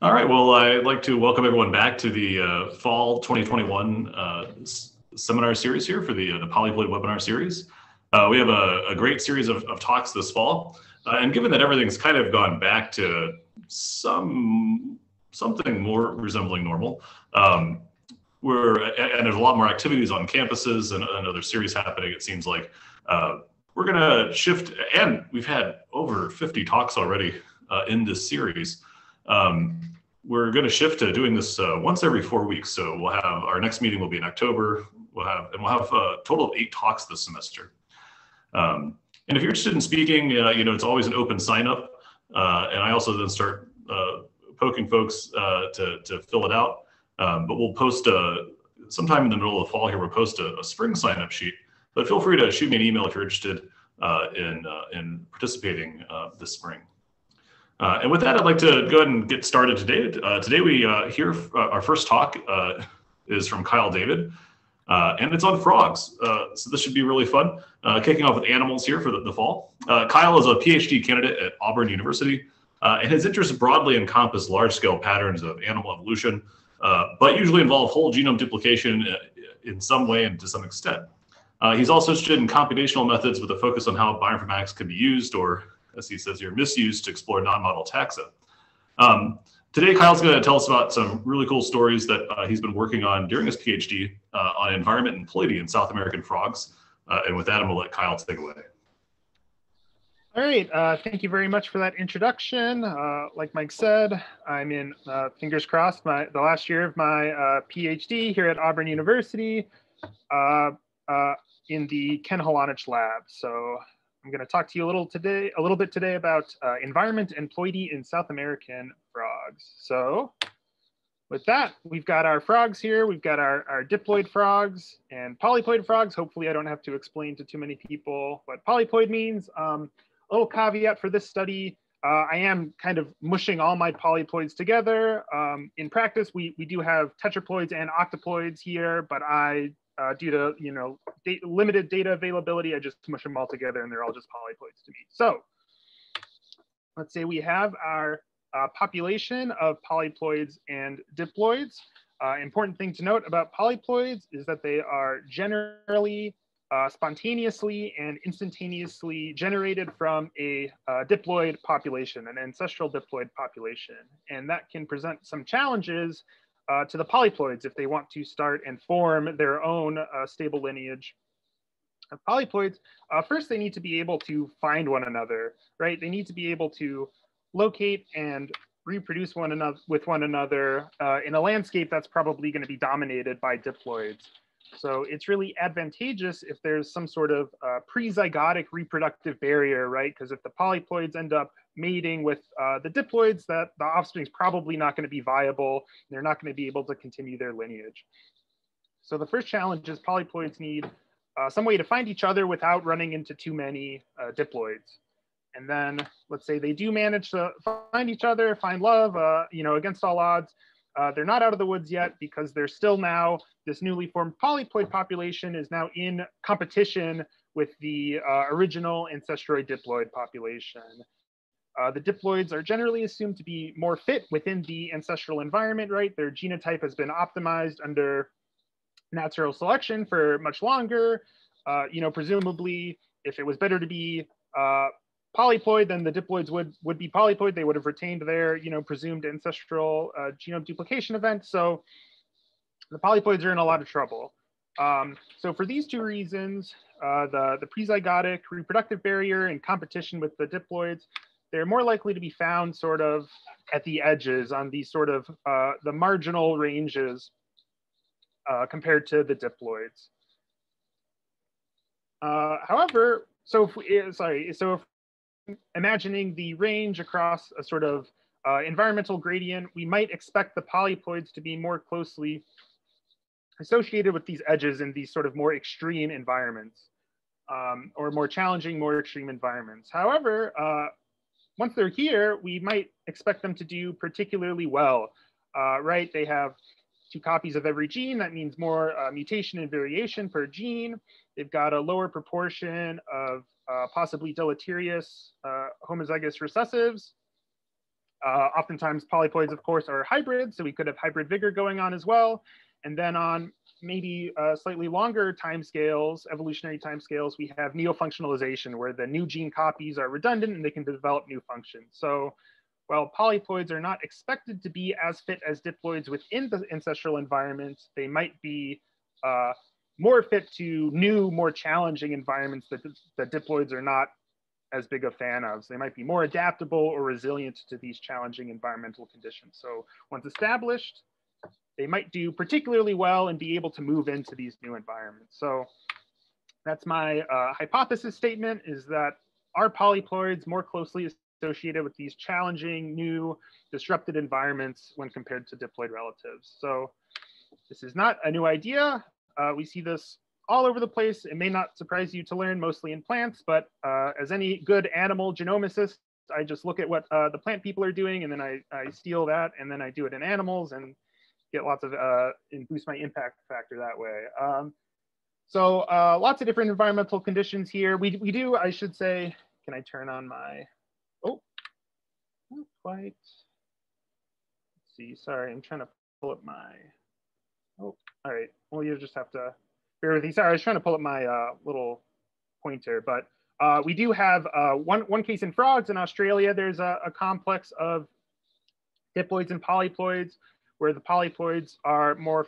All right, well, I'd like to welcome everyone back to the fall 2021 seminar series here for the Polyploidy Webinar series. We have a great series of talks this fall, and given that everything's kind of gone back to something more resembling normal, and there's a lot more activities on campuses and another series happening, it seems like we're gonna shift, and we've had over 50 talks already in this series. We're going to shift to doing this once every 4 weeks. So we'll have our next meeting will be in October. We'll have a total of 8 talks this semester. And if you're interested in speaking, it's always an open sign up. And I also then start poking folks to fill it out. But we'll post sometime in the middle of the fall here. We'll post a spring sign up sheet. But feel free to shoot me an email if you're interested in participating this spring. And with that, I'd like to go ahead and get started today. Today we hear our first talk is from Kyle David, and it's on frogs. So this should be really fun. Kicking off with animals here for the fall. Kyle is a PhD candidate at Auburn University, and his interests broadly encompass large-scale patterns of animal evolution, but usually involve whole genome duplication in some way and to some extent. He's also interested in computational methods with a focus on how bioinformatics can be used, or as he says here, misused to explore non-model taxa. Today, Kyle's going to tell us about some really cool stories that he's been working on during his PhD on environment and ploidy in South American frogs. And with that, I'm going to let Kyle take away. All right, thank you very much for that introduction. Like Mike said, I'm in, fingers crossed, the last year of my PhD here at Auburn University in the Ken Halanich lab. So I'm going to talk to you a little bit today about environment and ploidy in South American frogs. So with that, we've got our frogs here. We've got our diploid frogs and polyploid frogs. Hopefully I don't have to explain to too many people what polyploid means. A little caveat for this study, I am kind of mushing all my polyploids together. In practice, we do have tetraploids and octoploids here, but due to limited data availability, I just mush them all together and they're all just polyploids to me. So let's say we have our population of polyploids and diploids. Important thing to note about polyploids is that they are generally spontaneously and instantaneously generated from a diploid population, an ancestral diploid population. And that can present some challenges to the polyploids if they want to start and form their own stable lineage of polyploids. First, they need to be able to find one another, right? They need to be able to locate and reproduce with one another in a landscape that's probably going to be dominated by diploids. So it's really advantageous if there's some sort of pre-zygotic reproductive barrier, right? Because if the polyploids end up mating with the diploids, that the offspring's probably not going to be viable. They're not going to be able to continue their lineage. So the first challenge is polyploids need some way to find each other without running into too many diploids. And then let's say they do manage to find each other, find love, against all odds. They're not out of the woods yet because they're still now, this newly formed polyploid population is now in competition with the original ancestroid diploid population. The diploids are generally assumed to be more fit within the ancestral environment, right? Their genotype has been optimized under natural selection for much longer. Presumably, if it was better to be polyploid, then the diploids would be polyploid. They would have retained their, presumed ancestral genome duplication event. So the polyploids are in a lot of trouble. So for these two reasons, the prezygotic reproductive barrier and competition with the diploids, they're more likely to be found sort of at the edges on these sort of the marginal ranges compared to the diploids. However, if imagining the range across a sort of environmental gradient, we might expect the polyploids to be more closely associated with these edges in these sort of more extreme environments, or more challenging, more extreme environments. However, once they're here, we might expect them to do particularly well, right? They have 2 copies of every gene. That means more mutation and variation per gene. They've got a lower proportion of possibly deleterious homozygous recessives. Oftentimes polyploids, of course, are hybrids, so we could have hybrid vigor going on as well. And then on maybe slightly longer timescales, evolutionary timescales, we have neofunctionalization, where the new gene copies are redundant and they can develop new functions. So while polyploids are not expected to be as fit as diploids within the ancestral environment, they might be more fit to new, more challenging environments that diploids are not as big a fan of. So they might be more adaptable or resilient to these challenging environmental conditions. So once established, they might do particularly well and be able to move into these new environments. So that's my hypothesis statement, is that are polyploids more closely associated with these challenging, new, disrupted environments when compared to diploid relatives. So this is not a new idea. We see this all over the place. It may not surprise you to learn, mostly in plants, but as any good animal genomicist, I just look at what the plant people are doing, and then I steal that, and then I do it in animals and get lots of, and boost my impact factor that way. So lots of different environmental conditions here. We do, I should say, can I turn on my, oh, not quite. Let's see, sorry, I'm trying to pull up my, oh, all right. Well, you just have to bear with me. Sorry, I was trying to pull up my little pointer, but we do have one case in frogs in Australia. There's a complex of diploids and polyploids, where the polyploids are more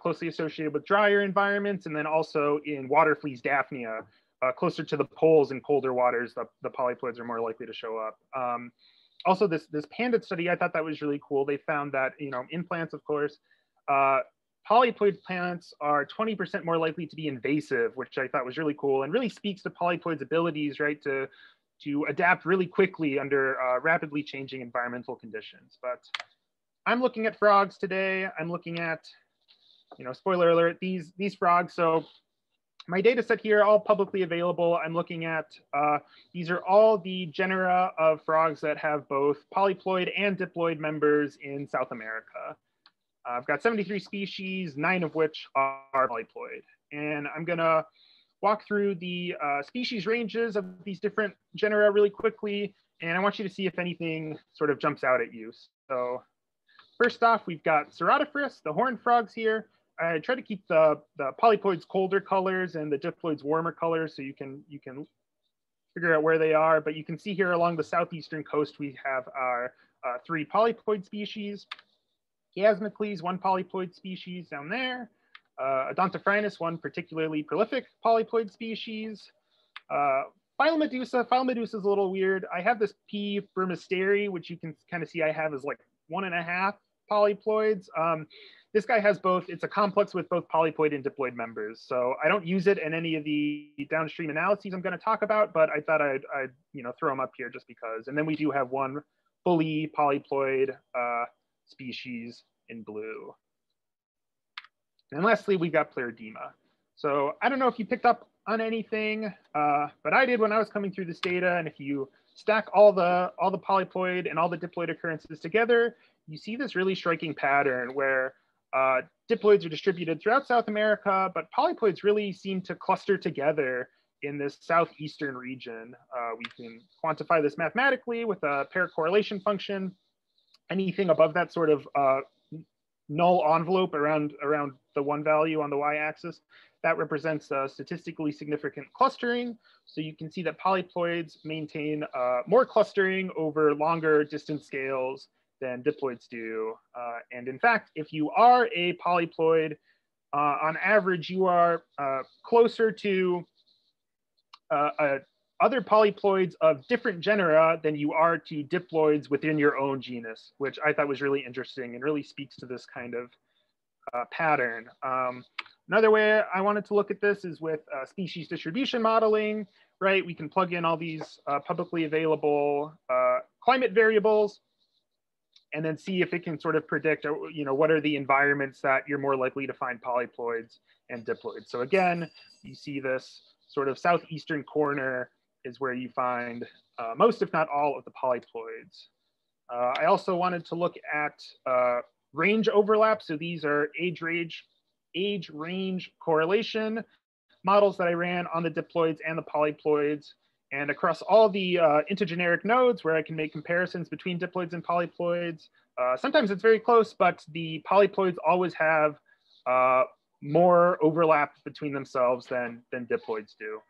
closely associated with drier environments, and then also in water fleas Daphnia, closer to the poles in colder waters, the polyploids are more likely to show up. Also, this panda study, I thought that was really cool. They found that, you know, in plants, of course, polyploid plants are 20% more likely to be invasive, which I thought was really cool and really speaks to polyploids' abilities, right, to adapt really quickly under rapidly changing environmental conditions. But I'm looking at frogs today. I'm looking at, you know, spoiler alert, these frogs. So my data set here, all publicly available. I'm looking at, these are all the genera of frogs that have both polyploid and diploid members in South America. I've got 73 species, 9 of which are polyploid. And I'm gonna walk through the species ranges of these different genera really quickly. And I want you to see if anything sort of jumps out at you. So first off, we've got Ceratophorus, the horned frogs here. I try to keep the polyploids colder colors and the diploids warmer colors, so you can figure out where they are. But you can see here along the southeastern coast, we have our 3 polyploid species. Chiasmacles, 1 polyploid species down there. Odontophrynus, 1 particularly prolific polyploid species. Phylum medusa. Phylum medusa is a little weird. I have this P. brumisteri, which you can kind of see I have as like 1.5 polyploids. This guy has both. It's a complex with both polyploid and diploid members. So I don't use it in any of the downstream analyses I'm going to talk about, but I thought I'd you know, throw them up here just because. And then we do have 1 fully polyploid species in blue. And lastly, we got playerdima. So I don't know if you picked up on anything, but I did when I was coming through this data. And if you stack all the polyploid and all the diploid occurrences together, you see this really striking pattern where diploids are distributed throughout South America, but polyploids really seem to cluster together in this southeastern region. We can quantify this mathematically with a pair correlation function. Anything above that sort of null envelope around the 1 value on the y-axis, that represents statistically significant clustering. So you can see that polyploids maintain more clustering over longer distance scales than diploids do. And in fact, if you are a polyploid, on average, you are closer to other polyploids of different genera than you are to diploids within your own genus, which I thought was really interesting and really speaks to this kind of pattern. Another way I wanted to look at this is with species distribution modeling, right? We can plug in all these publicly available climate variables and then see if it can sort of predict, you know, what are the environments that you're more likely to find polyploids and diploids. So again, you see this sort of southeastern corner is where you find most, if not all, of the polyploids. I also wanted to look at range overlap. So these are age range correlation models that I ran on the diploids and the polyploids. And across all the intergeneric nodes where I can make comparisons between diploids and polyploids, sometimes it's very close, but the polyploids always have more overlap between themselves than diploids do.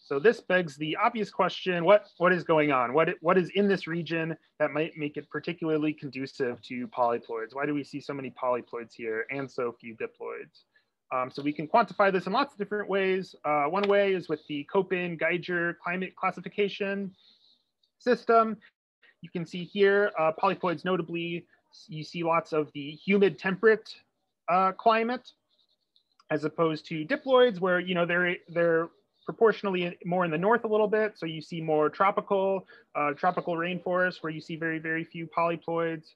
So this begs the obvious question, what is going on? What is in this region that might make it particularly conducive to polyploids? Why do we see so many polyploids here and so few diploids? So we can quantify this in lots of different ways. One way is with the Köppen-Geiger climate classification system. You can see here, polyploids notably, you see lots of the humid temperate climate, as opposed to diploids where, you know, they're proportionally more in the north a little bit. So you see more tropical rainforests where you see very, very few polyploids.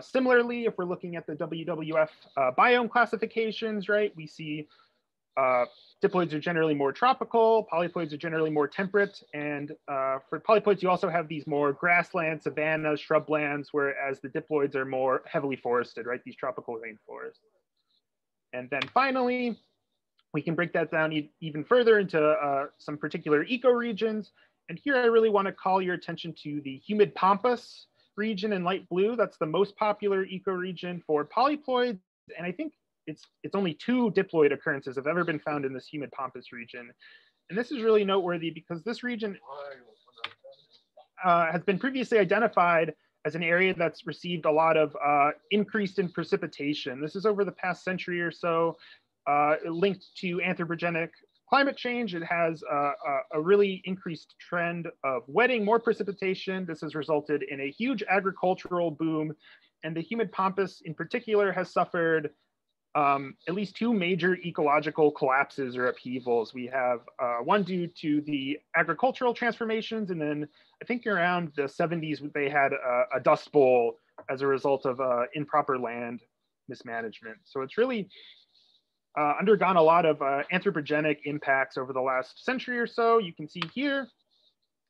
Similarly, if we're looking at the WWF biome classifications, right, we see diploids are generally more tropical, polyploids are generally more temperate, and for polyploids, you also have these more grasslands, savannas, shrublands, whereas the diploids are more heavily forested, right, these tropical rainforests. And then finally, we can break that down even further into some particular ecoregions. And here I really want to call your attention to the humid pampas region in light blue. That's the most popular ecoregion for polyploids. And I think it's only 2 diploid occurrences have ever been found in this humid pampas region. And this is really noteworthy because this region has been previously identified as an area that's received a lot of increase in precipitation. This is over the past century or so. Linked to anthropogenic climate change, it has a really increased trend of wetting, more precipitation. This has resulted in a huge agricultural boom, and the humid pampas in particular has suffered at least 2 major ecological collapses or upheavals. We have one due to the agricultural transformations, and then I think around the 70s, they had a dust bowl as a result of improper land mismanagement. So it's really undergone a lot of anthropogenic impacts over the last century or so. You can see here,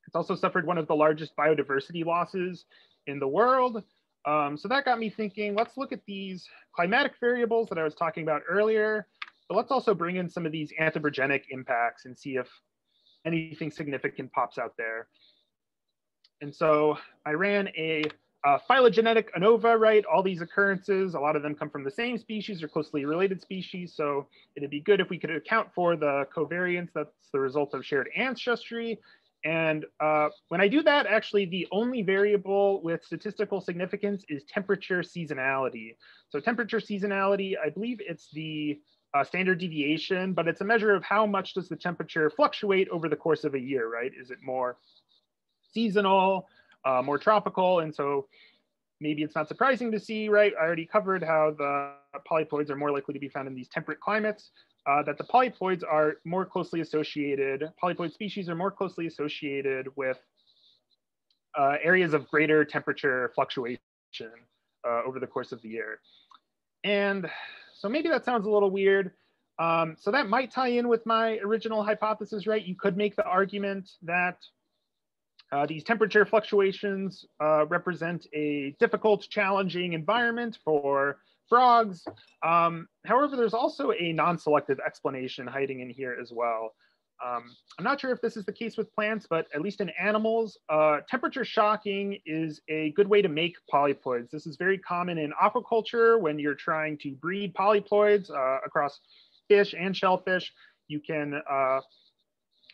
it's also suffered one of the largest biodiversity losses in the world. So that got me thinking, let's look at these climatic variables that I was talking about earlier, but let's also bring in some of these anthropogenic impacts and see if anything significant pops out there. And so I ran a phylogenetic ANOVA, right? All these occurrences, a lot of them come from the same species or closely related species. So it'd be good if we could account for the covariance that's the result of shared ancestry. And when I do that, actually, the only variable with statistical significance is temperature seasonality. So temperature seasonality, I believe it's the standard deviation, but it's a measure of how much does the temperature fluctuate over the course of a year, right? Is it more seasonal, more tropical? And so maybe it's not surprising to see, right? I already covered how the polyploids are more likely to be found in these temperate climates, that the polyploids are more closely associated, polyploid species are more closely associated with areas of greater temperature fluctuation over the course of the year. And so maybe that sounds a little weird. So that might tie in with my original hypothesis, right? You could make the argument that these temperature fluctuations represent a difficult, challenging environment for frogs. However, there's also a non-selective explanation hiding in here as well. I'm not sure if this is the case with plants, but at least in animals, temperature shocking is a good way to make polyploids. This is very common in aquaculture when you're trying to breed polyploids across fish and shellfish. You can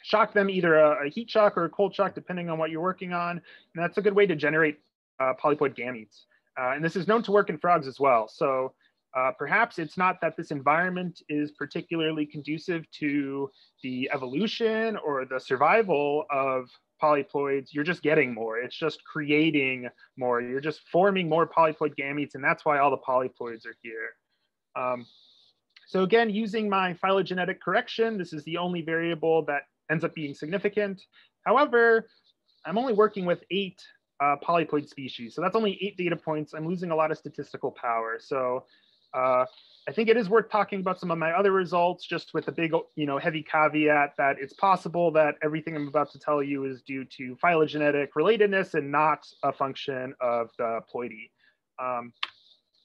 shock them, either a heat shock or a cold shock, depending on what you're working on. And that's a good way to generate polyploid gametes. And this is known to work in frogs as well. So perhaps it's not that this environment is particularly conducive to the evolution or the survival of polyploids. You're just getting more. It's just creating more. You're just forming more polyploid gametes, and that's why all the polyploids are here. So again, using my phylogenetic correction, this is the only variable that ends up being significant. However, I'm only working with 8 polyploid species. So that's only 8 data points. I'm losing a lot of statistical power. So I think it is worth talking about some of my other results, just with a big, heavy caveat that it's possible that everything I'm about to tell you is due to phylogenetic relatedness and not a function of the ploidy.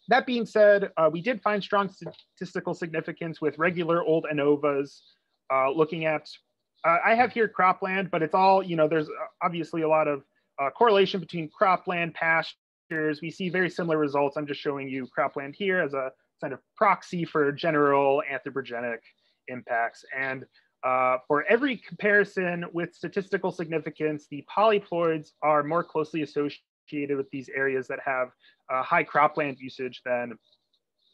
That being said, we did find strong statistical significance with regular old ANOVAs, looking at I have here cropland, but it's all, there's obviously a lot of correlation between cropland, pastures. We see very similar results. I'm just showing you cropland here as a kind of proxy for general anthropogenic impacts. And for every comparison with statistical significance, the polyploids are more closely associated with these areas that have high cropland usage than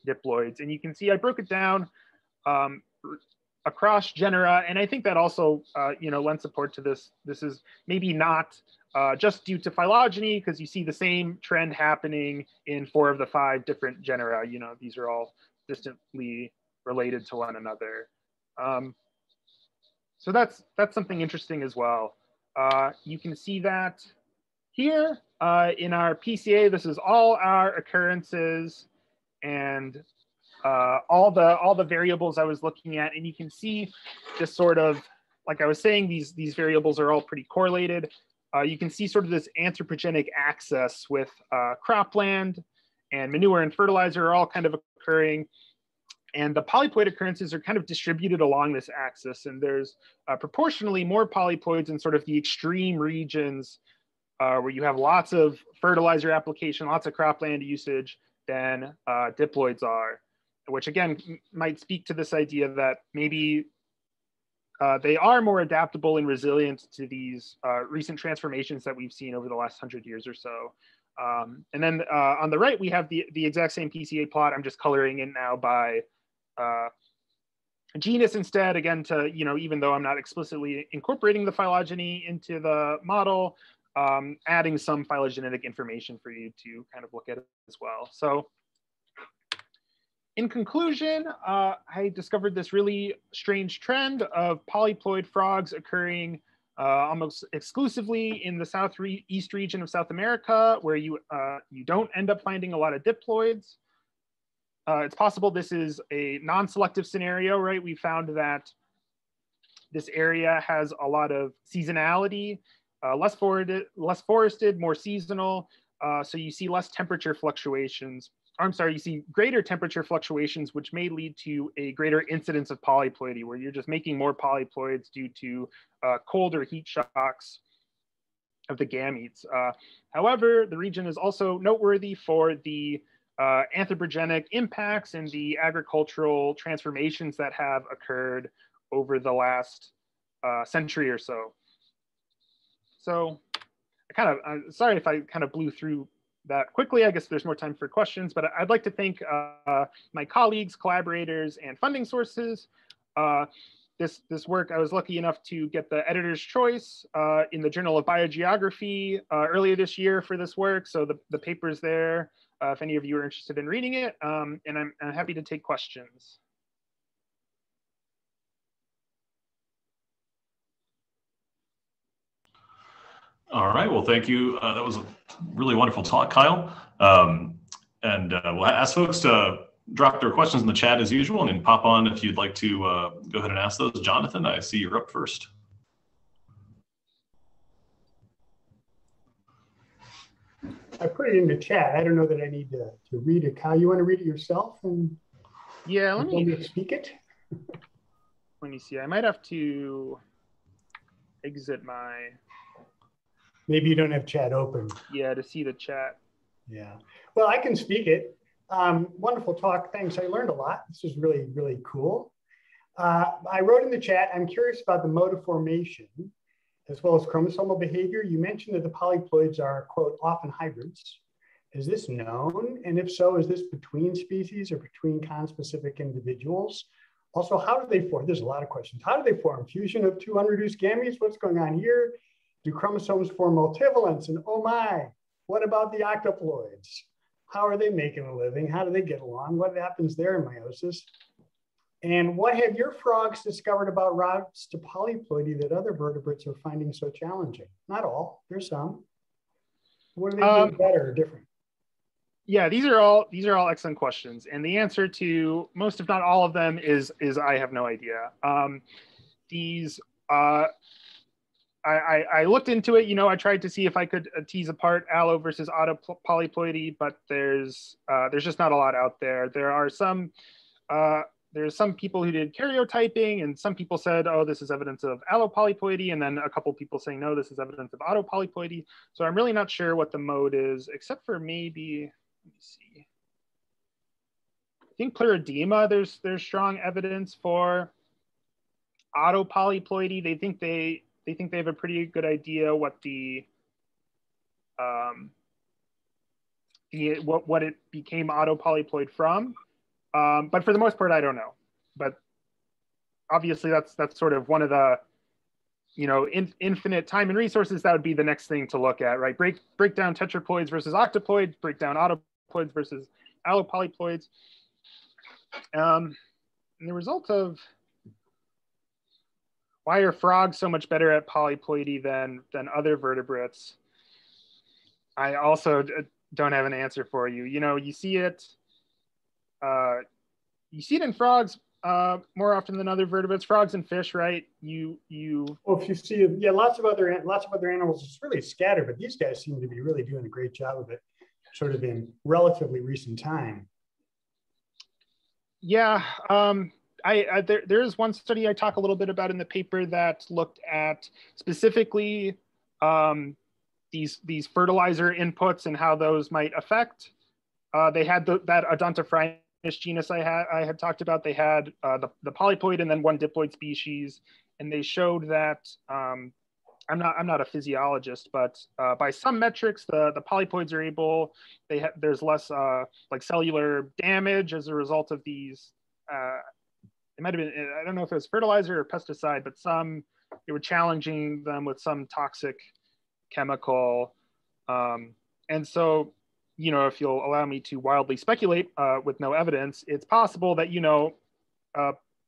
diploids. And you can see I broke it down across genera, and I think that also lends support to this. This is maybe not just due to phylogeny, because you see the same trend happening in 4 of the 5 different genera. These are all distantly related to one another. So that's something interesting as well. You can see that here in our PCA. This is all our occurrences and all the variables I was looking at, and you can see this sort of, like I was saying, these variables are all pretty correlated. You can see sort of this anthropogenic axis with cropland and manure and fertilizer are all kind of occurring. And the polyploid occurrences are kind of distributed along this axis. And there's proportionally more polyploids in sort of the extreme regions where you have lots of fertilizer application, lots of cropland usage than diploids are, which again might speak to this idea that maybe they are more adaptable and resilient to these recent transformations that we've seen over the last 100 years or so. And then on the right, we have the exact same PCA plot. I'm just coloring in now by genus instead, again, to, even though I'm not explicitly incorporating the phylogeny into the model, adding some phylogenetic information for you to kind of look at as well. So in conclusion, I discovered this really strange trend of polyploid frogs occurring almost exclusively in the southeast region of South America, where you don't end up finding a lot of diploids. It's possible this is a non-selective scenario, right? We found that this area has a lot of seasonality, less forested, more seasonal. So you see less temperature fluctuations. You see greater temperature fluctuations, which may lead to a greater incidence of polyploidy, where you're just making more polyploids due to cold or heat shocks of the gametes. However, the region is also noteworthy for the anthropogenic impacts and the agricultural transformations that have occurred over the last century or so. So I'm sorry if I kind of blew through that quickly. I guess there's more time for questions, but I'd like to thank my colleagues, collaborators, and funding sources. This work, I was lucky enough to get the editor's choice in the Journal of Biogeography earlier this year for this work. So the paper's there if any of you are interested in reading it, and I'm happy to take questions. All right, well, thank you. That was a really wonderful talk, Kyle. We'll ask folks to drop their questions in the chat as usual, and pop on if you'd like to go ahead and ask those. Jonathan, I see you're up first. I put it in the chat. I don't know that I need to read it. Kyle, you want to read it yourself? And yeah, let me speak it. Let me see. I might have to exit my. Maybe you don't have chat open. Yeah, to see the chat. Yeah. Well, I can speak it. Wonderful talk. Thanks. I learned a lot. This is really, really cool. I wrote in the chat, I'm curious about the mode of formation as well as chromosomal behavior. You mentioned that the polyploids are, quote, often hybrids. Is this known? And if so, is this between species or between conspecific individuals? Also, how do they form? There's a lot of questions. How do they form? Fusion of 2 unreduced gametes? What's going on here? Do chromosomes form multivalents? And oh my, what about the octoploids? How are they making a living? How do they get along? What happens there in meiosis? And what have your frogs discovered about routes to polyploidy that other vertebrates are finding so challenging? Not all, there's some. What are they doing better or different? Yeah, these are all excellent questions, and the answer to most, if not all of them, is I have no idea. I looked into it. I tried to see if I could tease apart allo versus auto polyploidy, but there's just not a lot out there. There are some there's some people who did karyotyping, and some people said, oh, this is evidence of allopolyploidy, and then a couple people saying, no, this is evidence of autopolyploidy. So I'm really not sure what the mode is, except for maybe, let me see. I think playerdima, there's strong evidence for autopolyploidy. They think they have a pretty good idea what what it became autopolyploid from. But for the most part, I don't know. But obviously, that's sort of one of the, infinite time and resources. That would be the next thing to look at, right? Break down tetraploids versus octoploids, break down autoploids versus allopolyploids. And the result of why are frogs so much better at polyploidy than other vertebrates? I also don't have an answer for you. You see it. You see it in frogs more often than other vertebrates. Frogs and fish, right? Well, if you see, yeah, lots of other animals, it's really scattered, but these guys seem to be really doing a great job of it, sort of in relatively recent time. Yeah, there is one study I talk a little bit about in the paper that looked at specifically these fertilizer inputs and how those might affect. They had that Odontophrynis genus I had talked about. They had the polyploid and then one diploid species, and they showed that I'm not a physiologist, but by some metrics, the polyploids are able. There's less like cellular damage as a result of these. It might have been, I don't know if it was fertilizer or pesticide, but they were challenging them with some toxic chemical, and so. If you'll allow me to wildly speculate with no evidence, it's possible that,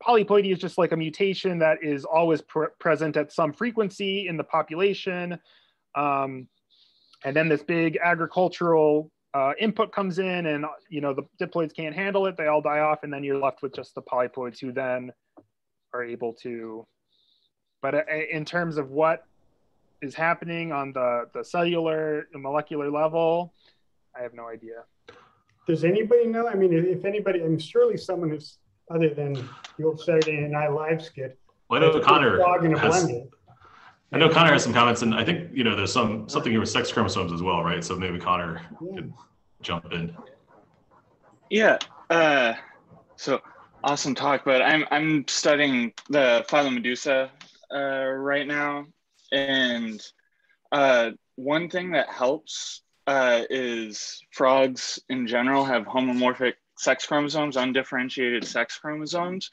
polyploidy is just like a mutation that is always present at some frequency in the population. And then this big agricultural input comes in and, the diploids can't handle it. They all die off. And then you're left with just the polyploids who then are able to. But in terms of what is happening on the cellular and molecular level, I have no idea. Does anybody know? I mean, if anybody, I'm surely someone who's other than the old Saturday Night Live skit. Well, I know Connor I know Connor has some comments, and I think there's something here with sex chromosomes as well, right? So maybe Connor could jump in. Yeah. So awesome talk, but I'm studying the phylum medusa right now, and one thing that helps. Is frogs in general have homomorphic sex chromosomes, undifferentiated sex chromosomes.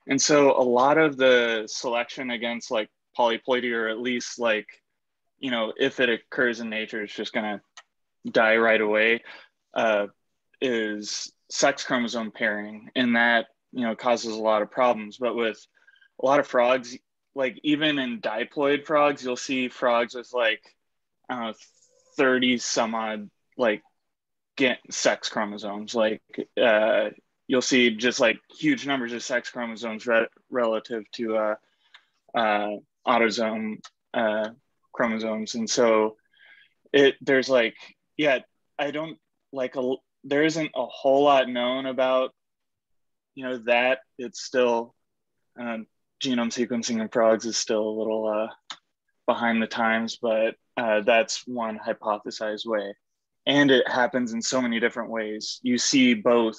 And so a lot of the selection against like polyploidy, or at least like, if it occurs in nature, it's just gonna die right away, is sex chromosome pairing. And that, causes a lot of problems. But with a lot of frogs, like even in diploid frogs, you'll see frogs with like, 30 some odd like sex chromosomes. Like you'll see just like huge numbers of sex chromosomes relative to autosome chromosomes. And so there's like, I don't like, there isn't a whole lot known about, that. It's still, genome sequencing in frogs is still a little behind the times, but that's one hypothesized way. And it happens in so many different ways. You see both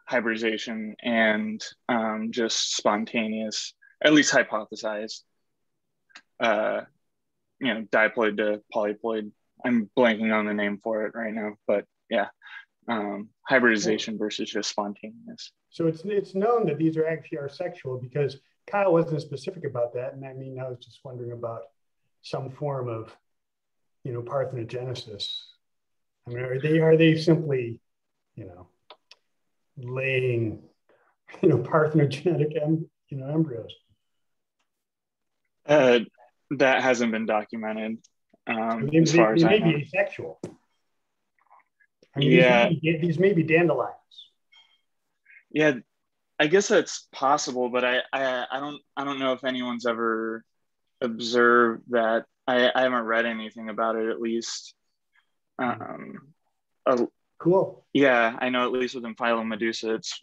hybridization and just spontaneous, at least hypothesized, diploid to polyploid. I'm blanking on the name for it right now, but yeah, hybridization versus just spontaneous. So it's known that these are actually asexual, because Kyle wasn't specific about that. And I mean, I was just wondering about some form of, parthenogenesis. I mean, are they simply, laying, parthenogenetic, embryos? That hasn't been documented. As far as I know. They may be asexual. I mean, these may be dandelions. Yeah, I guess that's possible, but I don't know if anyone's ever observed that. I haven't read anything about it, at least. Cool. Yeah, I know at least within phylum Medusa, it's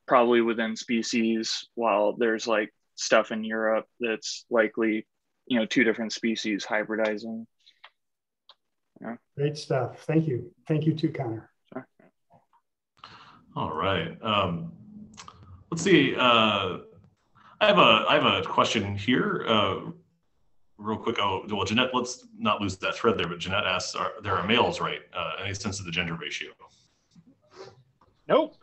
probably within species, while there's like stuff in Europe that's likely, two different species hybridizing. Yeah. Great stuff. Thank you. Thank you too, Connor. Sure. All right. Let's see. I have a question here. Real quick. Oh, well, Jeanette, let's not lose that thread there. But Jeanette asks, there are males, right? Any sense of the gender ratio? Nope.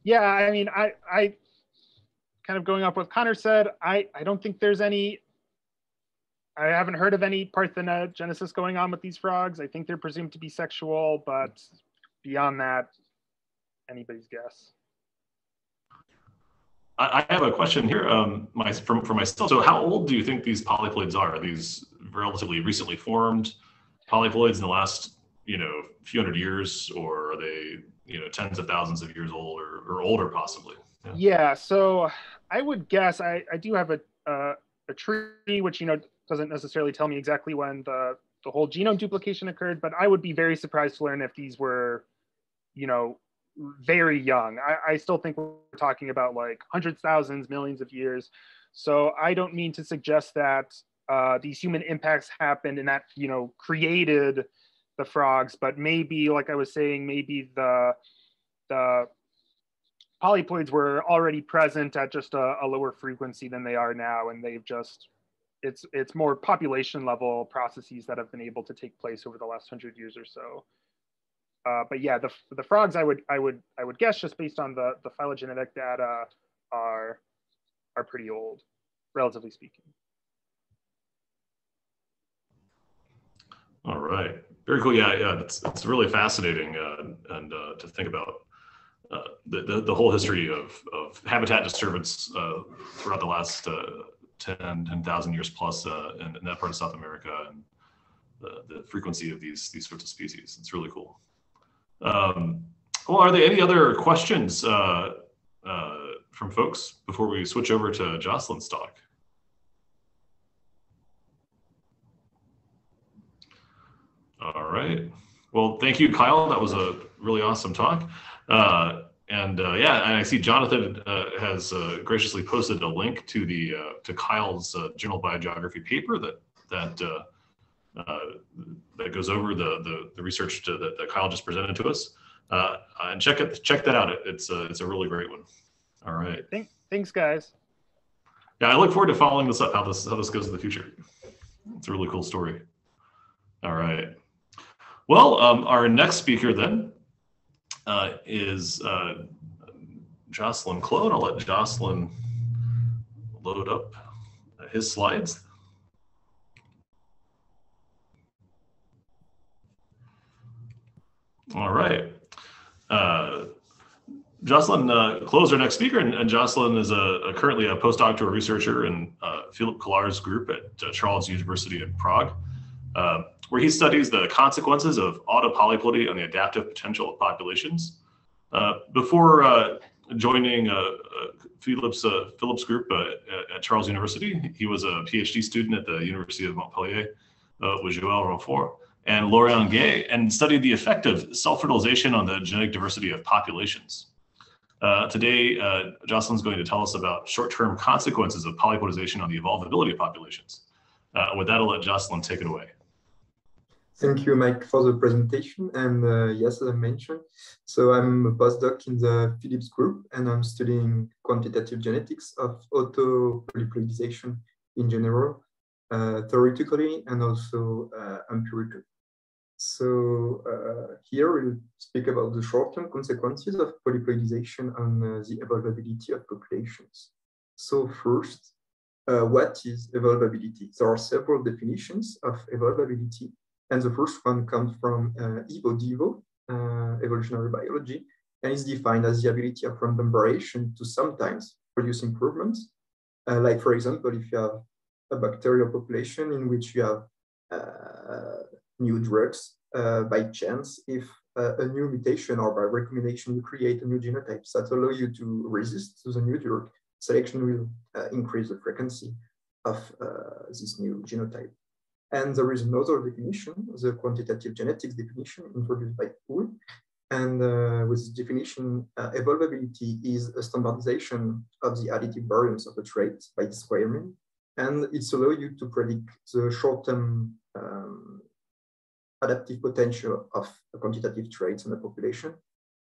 Yeah, I mean, I kind of going off what Connor said, I don't think there's any, I haven't heard of any parthenogenesis going on with these frogs. I think they're presumed to be sexual, but beyond that, anybody's guess. I have a question here for myself. So how old do you think these polyploids are? Are these relatively recently formed polyploids in the last, few hundred years, or are they, tens of thousands of years old or older possibly? Yeah, so I would guess, I do have a tree, which, doesn't necessarily tell me exactly when the whole genome duplication occurred, but I would be very surprised to learn if these were, very young. I still think we're talking about like hundreds, thousands, millions of years. So I don't mean to suggest that these human impacts happened and that, created the frogs, but maybe, like I was saying, maybe the polyploids were already present at just a lower frequency than they are now, and they've just, it's more population level processes that have been able to take place over the last 100 years or so. But yeah, the frogs, I would guess, just based on the phylogenetic data, are pretty old, relatively speaking. All right, very cool. Yeah, it's really fascinating, and to think about the whole history of habitat disturbance throughout the last 10,000 years plus in that part of South America, and the frequency of these sorts of species. It's really cool. Well, are there any other questions from folks before we switch over to Josselin's talk? All right. Well, thank you, Kyle. That was a really awesome talk. Yeah, and I see Jonathan has graciously posted a link to to Kyle's Journal Biogeography paper that goes over the research that Kyle just presented to us. And check that out. It's a really great one. All right. Thanks, guys. Yeah, I look forward to following this up, how this goes in the future. It's a really cool story. All right. Well, our next speaker then is Josselin Clo, and I'll let Josselin load up his slides. All right. Josselin Clo is our next speaker, and Josselin is currently a postdoctoral researcher in Philip Kolar's group at Charles University in Prague, where he studies the consequences of autopolyploidy on the adaptive potential of populations. Before joining Philip's group at Charles University, he was a PhD student at the University of Montpellier with Joël Renfort and Laurent Gay, and studied the effect of self-fertilization on the genetic diversity of populations. Today, Josselin's going to tell us about short-term consequences of polyploidization on the evolvability of populations. With that, I'll let Josselin take it away. Thank you, Mike, for the presentation. And yes, as I mentioned, so I'm a postdoc in the Philip's group, and I'm studying quantitative genetics of autopolyploidization in general, theoretically and also empirically. So here we'll speak about the short-term consequences of polyploidization on the evolvability of populations. So first, what is evolvability? There are several definitions of evolvability. And the first one comes from evo-devo, evolutionary biology, and is defined as the ability of random variation to sometimes produce improvements. Like, for example, if you have a bacterial population in which you have new drugs by chance, if a new mutation or by recombination you create a new genotypes that allow you to resist to the new drug, selection will increase the frequency of this new genotype. And there is another definition, the quantitative genetics definition introduced by Poole. And with this definition, evolvability is a standardization of the additive variance of a trait by squaring. And it's allow you to predict the short-term adaptive potential of quantitative traits in a population,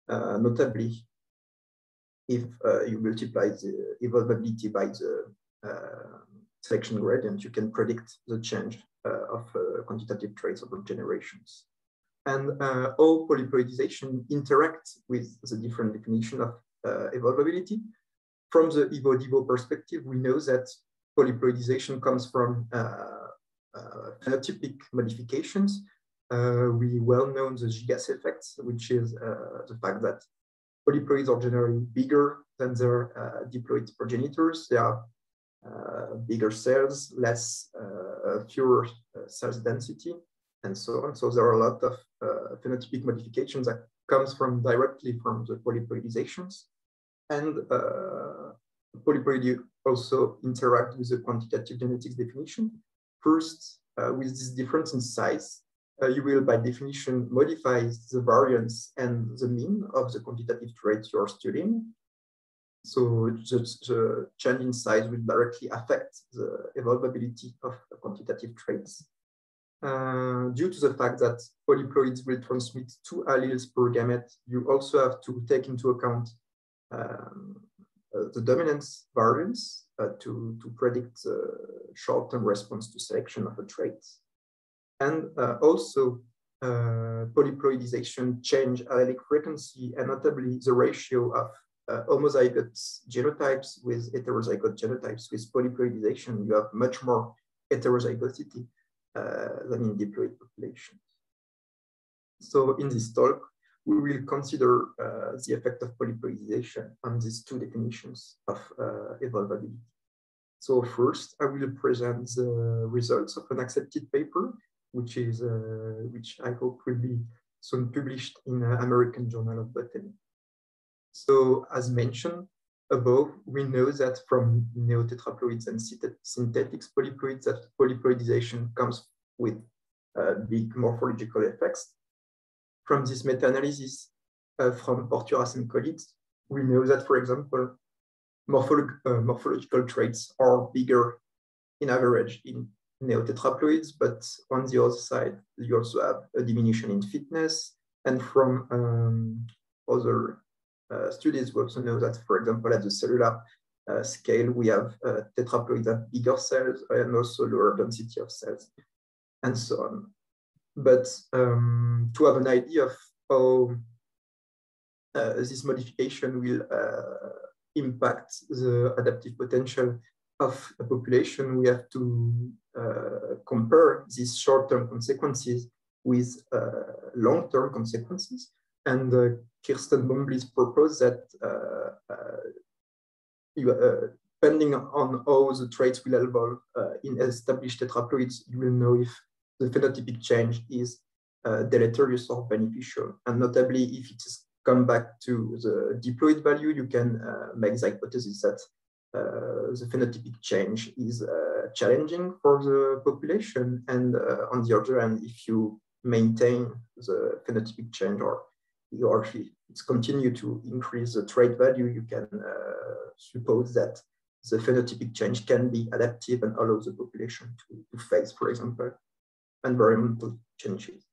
notably if you multiply the evolvability by the selection gradient, you can predict the change of quantitative traits over generations. And how polyploidization interacts with the different definition of evolvability. From the evo-devo perspective, we know that polyploidization comes from phenotypic modifications. We well know the Gigas effect, which is the fact that polyploids are generally bigger than their diploid progenitors. They are bigger cells, fewer cells density, and so on. So there are a lot of phenotypic modifications that comes directly from the polyploidizations. And polyploidy also interact with the quantitative genetics definition. First, with this difference in size, you will by definition modify the variance and the mean of the quantitative traits you are studying. So the change in size will directly affect the evolvability of quantitative traits. Due to the fact that polyploids will transmit 2 alleles per gamete, you also have to take into account the dominance variance to predict the short-term response to selection of a trait. And also polyploidization change allelic frequency and notably the ratio of homozygote genotypes with heterozygote genotypes. With polyploidization, you have much more heterozygosity than in diploid populations. So in this talk, we will consider the effect of polyploidization on these 2 definitions of evolvability. So first, I will present the results of an accepted paper, which I hope will be soon published in American Journal of Botany. So as mentioned above, we know that from neotetraploids and synthetic polyploids that polyploidization comes with big morphological effects. From this meta-analysis from Porturas and colleagues, we know that, for example, morphological traits are bigger in average in neotetraploids, but on the other side, you also have a diminution in fitness. And from other studies, we also know that, for example, at the cellular scale, we have tetraploids that have bigger cells and also lower density of cells, and so on. But to have an idea of how this modification will impact the adaptive potential of a population, we have to compare these short-term consequences with long-term consequences. And Kirsten Bombli's proposed that depending on how the traits will evolve in established tetraploids, you will know if the phenotypic change is deleterious or beneficial. And notably, if it is come back to the diploid value, you can make the hypothesis that the phenotypic change is challenging for the population. And on the other hand, if you maintain the phenotypic change or it's continue to increase the trait value, you can suppose that the phenotypic change can be adaptive and allow the population to face, for example, environmental changes.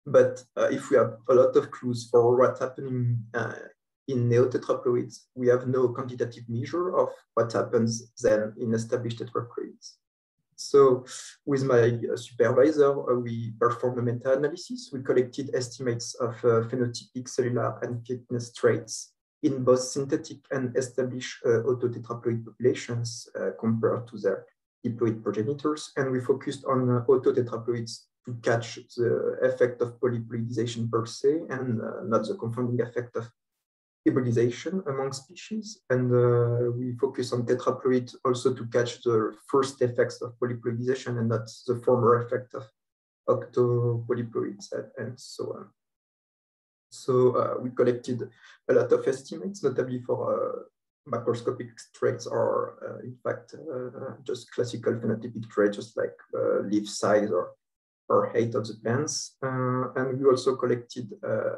But if we have a lot of clues for what's happening in neotetraploids, we have no quantitative measure of what happens then in established tetraploids. So with my supervisor, we performed a meta-analysis. We collected estimates of phenotypic, cellular, and fitness traits in both synthetic and established autotetraploid populations compared to their diploid progenitors. And we focused on autotetraploids to catch the effect of polyploidization per se and not the confounding effect of hybridization among species. And we focus on tetraploid also to catch the first effects of polyploidization and not the former effect of octopolyploids and so on. So we collected a lot of estimates, notably for macroscopic traits are in fact just classical phenotypic traits, just like leaf size or height of the plants. And we also collected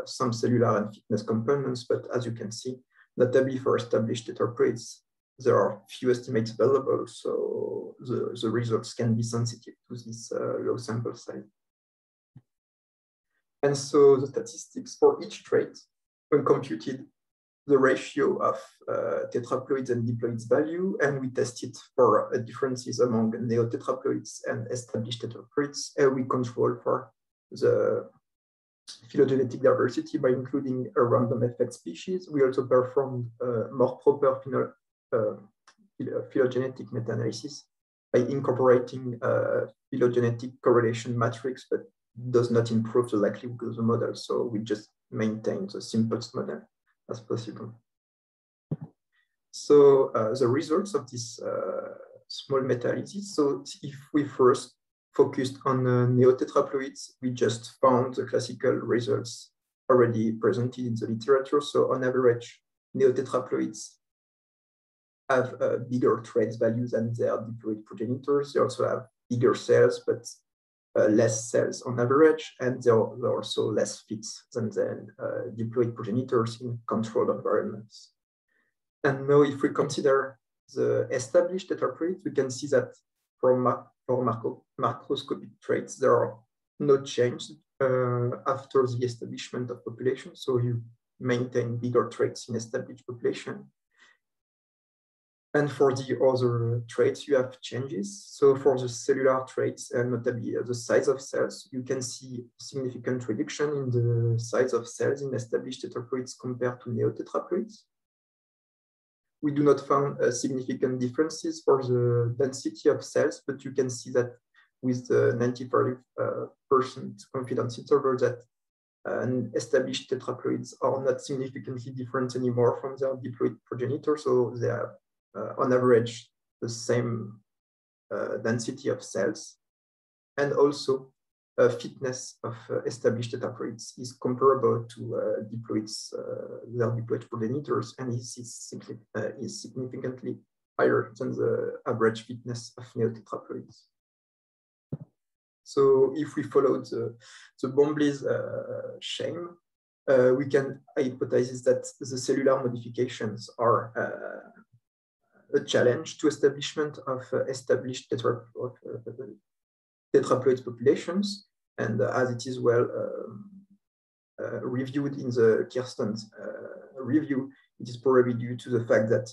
some cellular and fitness components, but as you can see, notably for established tetraploids, there are few estimates available, so the results can be sensitive to this low sample size. And so the statistics for each trait, when computed the ratio of tetraploids and diploids value, and we tested for differences among neotetraploids and established tetraploids, and we control for the phylogenetic diversity by including a random effect species. We also performed more proper phylogenetic meta-analysis by incorporating phylogenetic correlation matrix, but does not improve the likelihood of the model. So we just maintain the simplest model as possible. So the results of this small meta-analysis. So if we first focused on neotetraploids, we just found the classical results already presented in the literature. So on average, neotetraploids have bigger traits values than their diploid progenitors. They also have bigger cells, but less cells on average, and they're also less fit than the diploid progenitors in controlled environments. And now if we consider the established tetraploids, we can see that for macroscopic traits, there are no change after the establishment of population. So you maintain bigger traits in established population. And for the other traits, you have changes. So for the cellular traits, and notably the size of cells, you can see significant reduction in the size of cells in established tetraploids compared to neotetraploids. We do not find significant differences for the density of cells, but you can see that with the 95% confidence interval that established tetraploids are not significantly different anymore from their diploid progenitor. So they have on average the same density of cells, and also fitness of established tetraploids is comparable to diploids, their diploid progenitors, and is significantly higher than the average fitness of neotetraploids. So if we follow the Bombley's scheme, we can hypothesize that the cellular modifications are a challenge to establishment of established tetraploid populations. And as it is well reviewed in the Kirsten's review, it is probably due to the fact that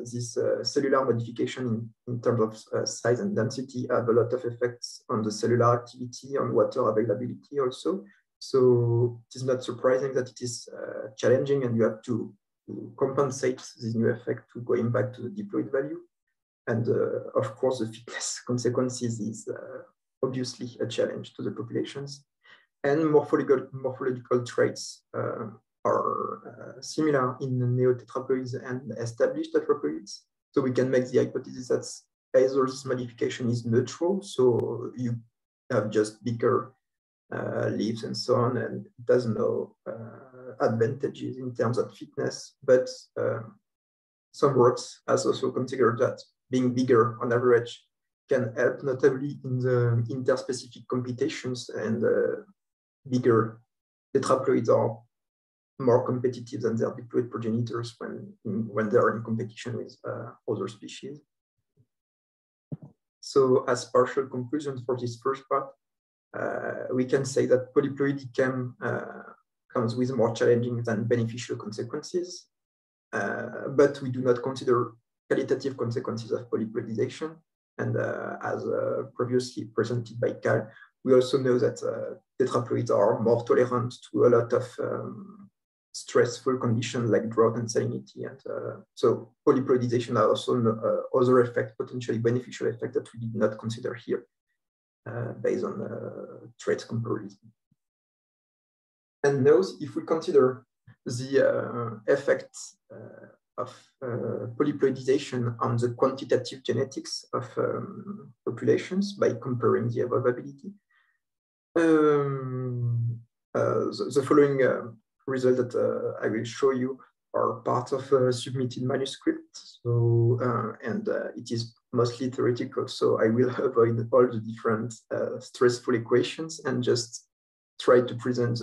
this cellular modification in terms of size and density have a lot of effects on the cellular activity, on water availability also. So it is not surprising that it is challenging, and you have to compensate this new effect to going back to the diploid value. And of course, the fitness consequences is obviously a challenge to the populations. And morphological traits are similar in neotetraploids and established tetraploids. So we can make the hypothesis that either this modification is neutral, so you have just bigger leaves and so on, and it has no advantages in terms of fitness, but some works has also considered that being bigger on average can help, notably in the interspecific competitions, and bigger tetraploids are more competitive than their diploid progenitors when they are in competition with other species. So as partial conclusions for this first part, we can say that polyploidy comes with more challenging than beneficial consequences, but we do not consider qualitative consequences of polyploidization. And as previously presented by Cal, we also know that tetraploids are more tolerant to a lot of stressful conditions like drought and salinity. And so polyploidization has also other effect, potentially beneficial effect that we did not consider here based on traits comparison. And now, if we consider the effects of polyploidization on the quantitative genetics of populations by comparing the evolvability, the following result that I will show you are part of a submitted manuscript. So, it is mostly theoretical. So I will avoid all the different stressful equations and just try to present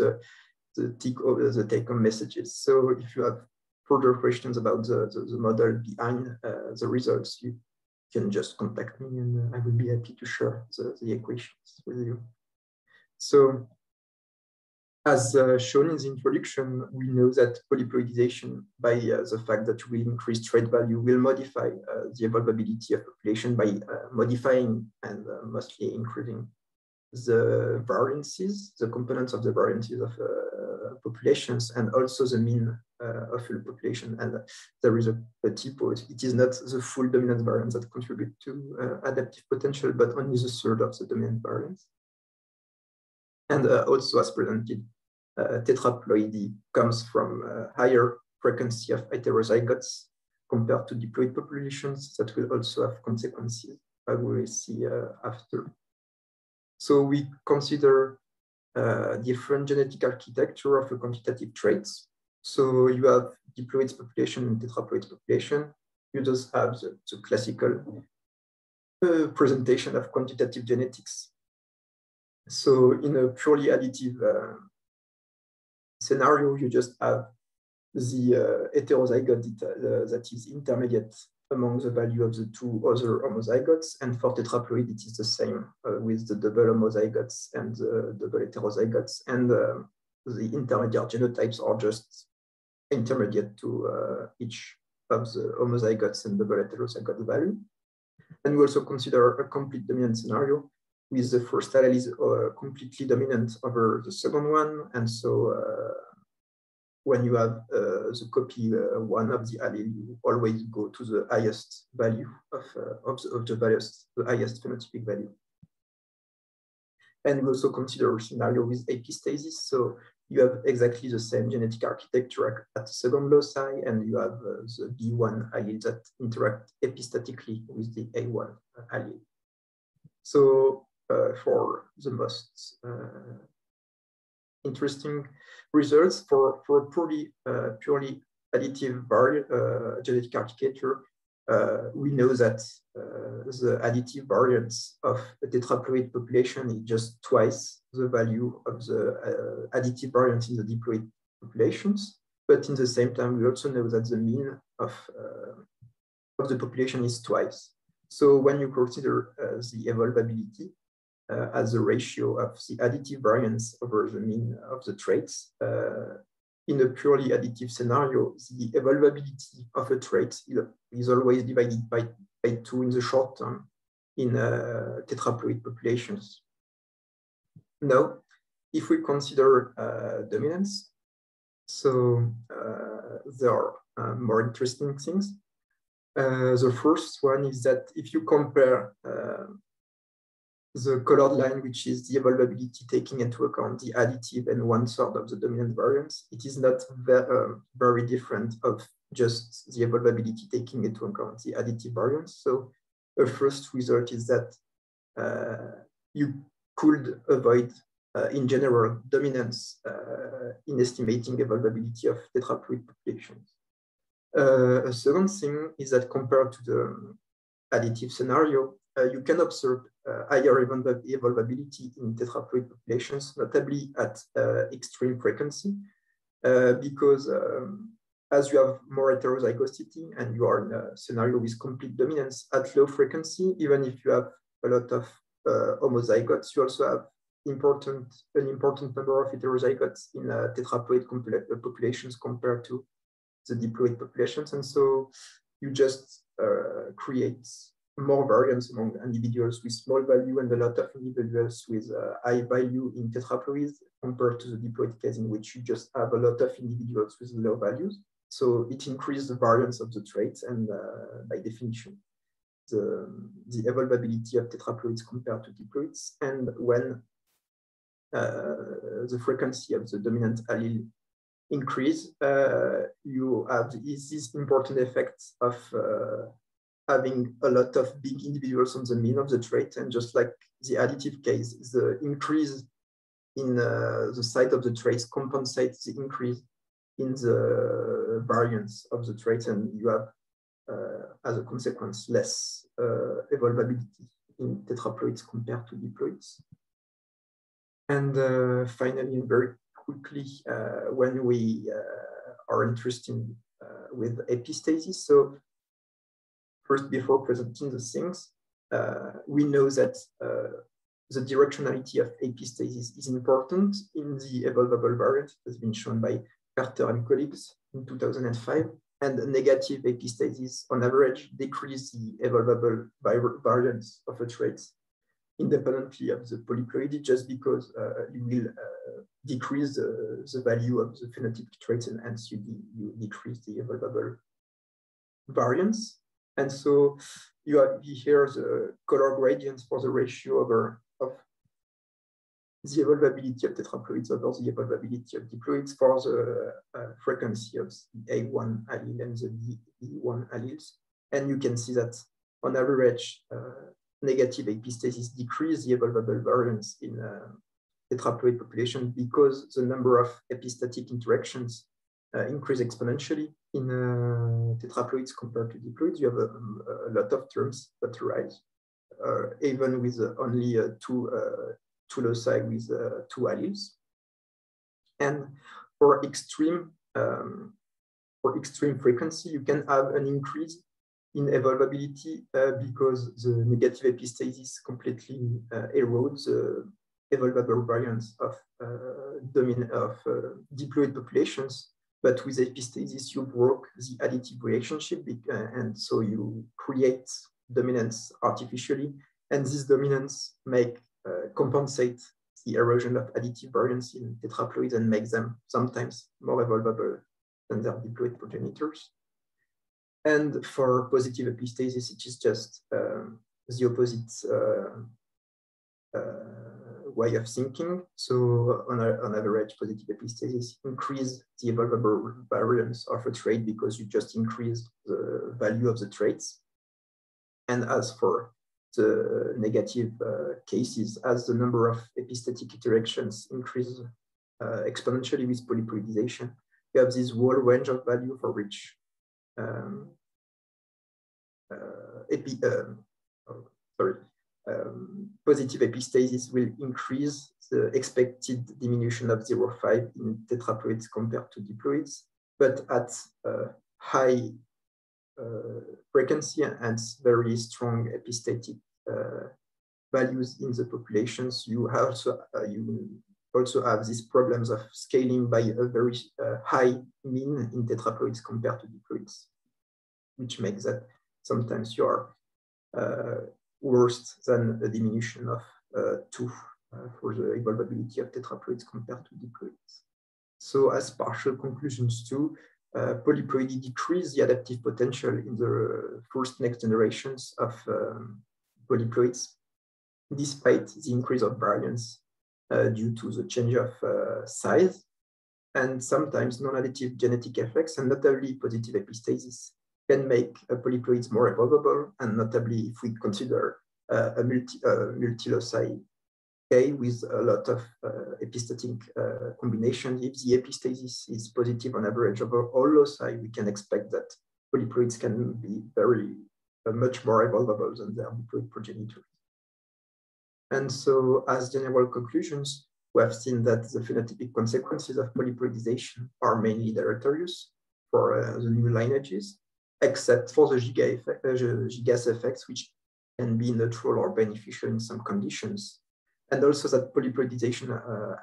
the take-home messages. So if you have further questions about the model behind the results, you can just contact me and I will be happy to share the equations with you. So as shown in the introduction, we know that polyploidization, by the fact that we increase trait value, will modify the evolvability of population by modifying and mostly increasing the variances, the components of the variances of populations, and also the mean of the population. And there is a typo. It is not the full dominant variance that contribute to adaptive potential, but only the third of the dominant variance. And also, as presented, tetraploidy comes from a higher frequency of heterozygotes compared to diploid populations that will also have consequences, as we will see after. So we consider different genetic architecture of a quantitative traits. So you have diploids population and tetraploids population. You just have the classical presentation of quantitative genetics. So in a purely additive scenario, you just have the heterozygote that is intermediate among the value of the two other homozygotes. And for tetraploid, it is the same with the double homozygotes and the double heterozygotes. And the intermediate genotypes are just intermediate to each of the homozygotes and double heterozygote value. And we also consider a complete dominant scenario with the first allele is completely dominant over the second one. And so when you have the copy one of the allele, you always go to the highest value of the highest phenotypic value. And we also consider a scenario with epistasis. So you have exactly the same genetic architecture at the second loci, and you have the B1 allele that interact epistatically with the A1 allele. So for the most interesting results for purely additive genetic architecture, we know that the additive variance of a tetraploid population is just twice the value of the additive variance in the diploid populations. But in the same time, we also know that the mean of the population is twice. So when you consider the evolvability as a ratio of the additive variance over the mean of the traits, in a purely additive scenario, the evolvability of a trait is always divided by 2 in the short term in tetraploid populations. Now, if we consider dominance, so there are more interesting things. The first one is that if you compare the colored line, which is the evolvability taking into account the additive and 1/3 of the dominant variance, it is not very different of just the evolvability taking into account the additive variance. So the first result is that you could avoid, in general, dominance in estimating evolvability of tetraploid populations. A second thing is that compared to the additive scenario, you can observe higher evolvability in tetraploid populations, notably at extreme frequency, because as you have more heterozygosity and you are in a scenario with complete dominance at low frequency, even if you have a lot of homozygotes, you also have an important number of heterozygotes in tetraploid populations compared to the diploid populations. And so you just create more variance among individuals with small value and a lot of individuals with high value in tetraploids compared to the diploid case in which you just have a lot of individuals with low values. So it increases the variance of the traits and by definition, the evolvability of tetraploids compared to diploids. And when the frequency of the dominant allele increase, you have these important effects of having a lot of big individuals on the mean of the trait. And just like the additive case, the increase in the size of the traits compensates the increase in the variance of the traits, and you have, as a consequence, less evolvability in tetraploids compared to diploids. And finally, and very quickly, when we are interested with epistasis. So first, before presenting the things, we know that the directionality of epistasis is important in the evolvable variant. It has been shown by Carter and colleagues in 2005. And negative epistasis, on average, decrease the evolvable variance of a trait independently of the polyploidy, just because you will decrease the value of the phenotypic traits, and hence you decrease the evolvable variance. And so you have here the color gradients for the ratio of the evolvability of tetraploids over the evolvability of diploids for the frequency of the A1 allele and the D1 alleles. And you can see that on average, negative epistasis decrease the evolvable variance in tetraploid population because the number of epistatic interactions increase exponentially in tetraploids compared to diploids. You have a lot of terms that arise, even with only two loci with two alleles. And for extreme frequency, you can have an increase in evolvability because the negative epistasis completely erodes the evolvable variance of diploid populations. But with epistasis, you broke the additive relationship, and so you create dominance artificially, and this dominance compensate the erosion of additive variance in tetraploids and make them sometimes more evolvable than their diploid progenitors. And for positive epistasis, it is just the opposite way of thinking. So on average, positive epistasis increase the evolvable variance of a trait because you just increase the value of the traits. And as for the negative cases, as the number of epistatic interactions increase exponentially with polyploidization, you have this whole range of value for which positive epistasis will increase the expected diminution of 0.5 in tetraploids compared to diploids, but at high frequency and very strong epistatic values in the populations. You also have these problems of scaling by a very high mean in tetraploids compared to diploids, which makes that sometimes you are worse than a diminution of 2 for the evolvability of tetraploids compared to diploids. So as partial conclusions too, polyploidy decrease the adaptive potential in the first next generations of polyploids, despite the increase of variance due to the change of size, and sometimes non-additive genetic effects, and notably positive epistasis, can make polyploids more evolvable, and notably if we consider a multi-loci K with a lot of epistatic combinations. If the epistasis is positive on average over all loci, we can expect that polyploids can be much more evolvable than their diploid progenitors. And so as general conclusions, we have seen that the phenotypic consequences of polyploidization are mainly deleterious for the new lineages, except for the gigas effects, which can be neutral or beneficial in some conditions. And also that polyploidization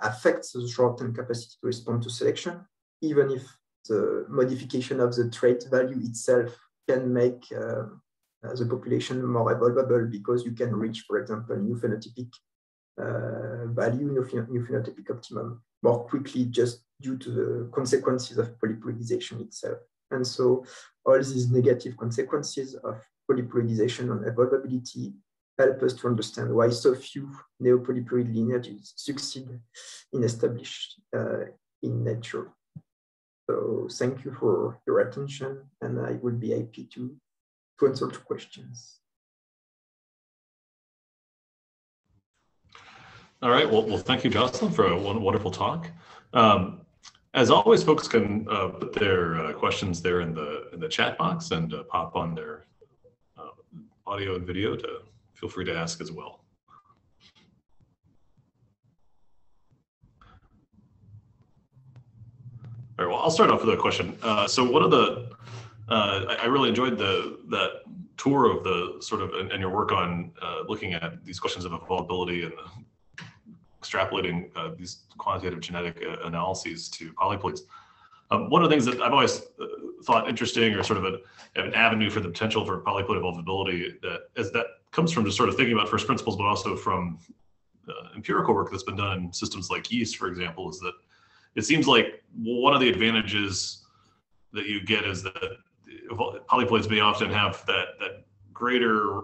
affects the short-term capacity to respond to selection, even if the modification of the trait value itself can make the population more evolvable, because you can reach, for example, new phenotypic value, new phenotypic optimum more quickly just due to the consequences of polyploidization itself. And so all these negative consequences of polyploidization on evolvability help us to understand why so few neopolyploid lineages succeed in established in nature. So thank you for your attention, and I would be happy to answer to questions. All right, well, thank you, Josselin, for a wonderful talk. As always, folks can put their questions there in the chat box and pop on their audio and video to feel free to ask as well. All right, well, I'll start off with a question. So one of the, I really enjoyed that tour of the sort of, and your work on looking at these questions of evolvability and extrapolating these quantitative genetic analyses to polyploids. One of the things that I've always thought interesting, or sort of an avenue for the potential for polyploid evolvability, that comes from just sort of thinking about first principles, but also from empirical work that's been done in systems like yeast, for example, is that it seems like one of the advantages that you get is that polyploids may often have that greater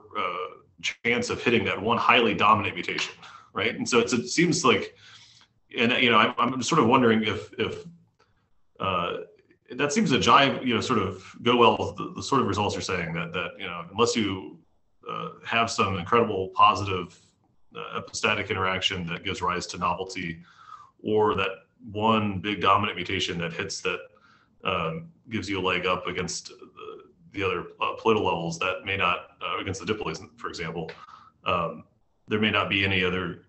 chance of hitting that one highly dominant mutation, right? And so it seems like, and I'm sort of wondering if that seems to jive, sort of go well with the sort of results you're saying, that unless you have some incredible positive epistatic interaction that gives rise to novelty, or that one big dominant mutation that hits that gives you a leg up against the other ploidal levels, that may not, against the diploids, for example, there may not be any other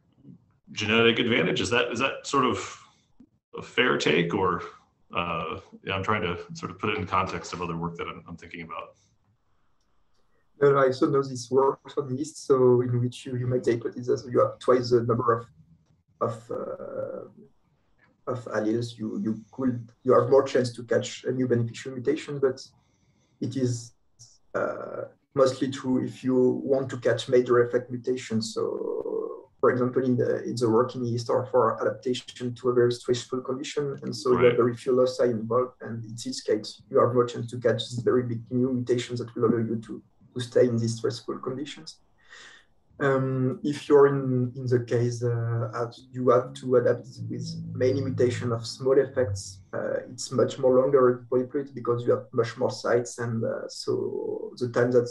genetic advantage. Is that sort of a fair take, or I'm trying to sort of put it in context of other work that I'm thinking about. No, I also know this work on yeast, so in which you make the hypothesis you have twice the number of alleles. You have more chance to catch a new beneficial mutation, but it is mostly true if you want to catch major effect mutations. So, for example, in the work in yeast are for adaptation to a very stressful condition, and so you have very few loci involved, and in this case, you have more chance to catch these very big new mutations that will allow you to stay in these stressful conditions. If you're in the case you have to adapt with many mutation of small effects, it's much more longer polyploid because you have much more sites, and so the time that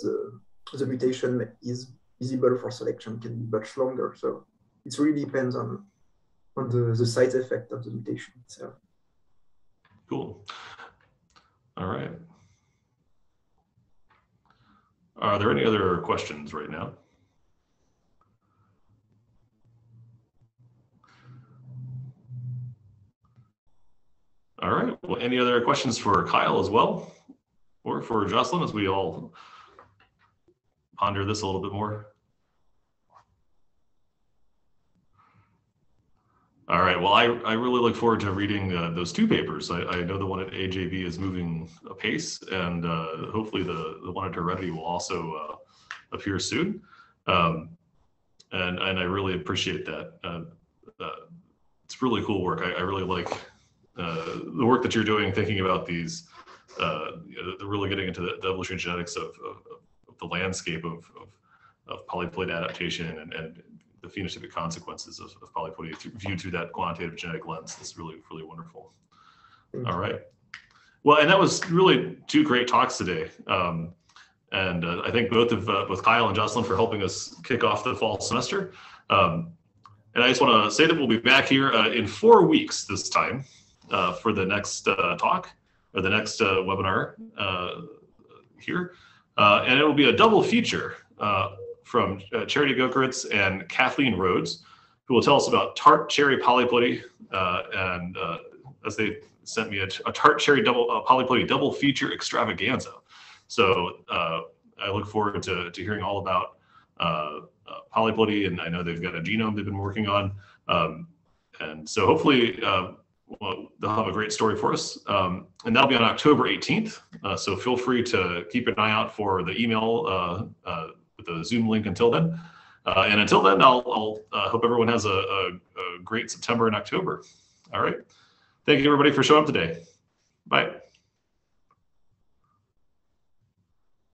the mutation is visible for selection can be much longer. So it really depends on the side effect of the mutation itself. Cool. All right. Are there any other questions right now? All right. Well, any other questions for Kyle as well, or for Josselin, as we all ponder this a little bit more? All right. Well, I really look forward to reading those two papers. I know the one at AJB is moving apace, and hopefully the one at Heredity will also appear soon. And I really appreciate that. It's really cool work. I really like the work that you're doing, thinking about these, really getting into the evolutionary genetics of the landscape of polyploid adaptation and the phenotypic consequences of polyploidy viewed through that quantitative genetic lens. It's really, really wonderful. All right. Well, and that was really two great talks today. And I thank both Kyle and Josselin for helping us kick off the fall semester. And I just want to say that we'll be back here in 4 weeks this time for the next talk, or the next webinar here. And it will be a double feature from Charity Gokeritz and Kathleen Rhodes, who will tell us about tart cherry polyploidy, and as they sent me a tart cherry polyploidy double feature extravaganza. So I look forward to hearing all about polyploidy, and I know they've got a genome they've been working on, and so hopefully well, they'll have a great story for us, and that'll be on October 18th. So feel free to keep an eye out for the email with the Zoom link until then. And until then, I'll hope everyone has a great September and October. All right. Thank you, everybody, for showing up today. Bye.